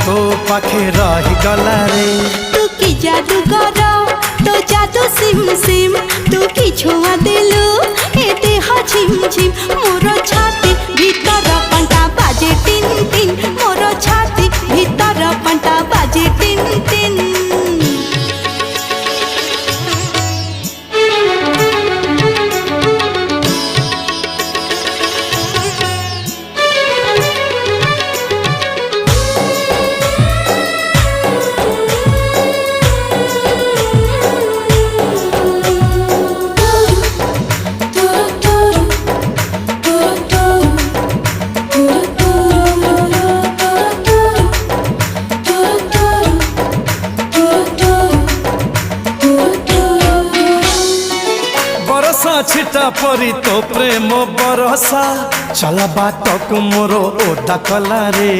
तो पाखे रही गला रे। तू की जादू करो तो जादू सिम सिम तू की छुआ दिलु ए देह झिम झिम मोर छाती भीतर पंटा बाजे टिन टिन मोर छाती भीतर पंटा बाजे टिन टिन। छिटा परी तो प्रेम बरसा चला बाट मोर ओदा कला रे।